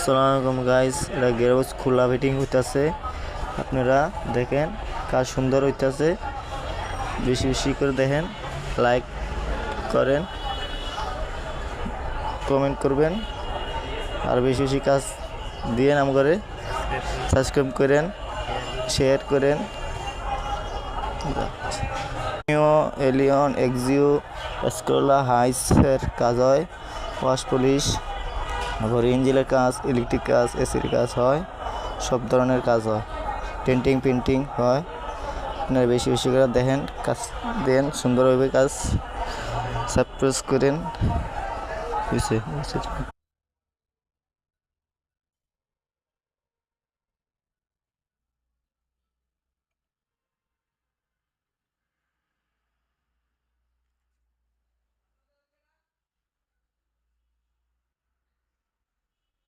আসসালামু আলাইকুম গাইস, এটা গেরোজ খোলা ফিটিং হইতাছে। আপনারা দেখেন কাজ সুন্দর হইতাছে। বেশি বেশি করে দেখেন, লাইক করেন, কমেন্ট করবেন, আর বেশি বেশি কাজ দিয়েন আমাকে। সাবস্ক্রাইব করেন, শেয়ার করেন। এলিয়ন এক্সিও স্কোলা হাইসের কাজ হয়, ওয়াশ পলিশ, আবার ইঞ্জিনের কাজ, ইলেকট্রিক কাজ, এসির কাজ হয়, সব ধরনের কাজ হয়, পেন্টিং পেন্টিং হয়। আপনারা বেশি বেশি করে দেখেন, কাজ দেন, সুন্দরভাবে কাজ সাবস্ক্রাইব করেন।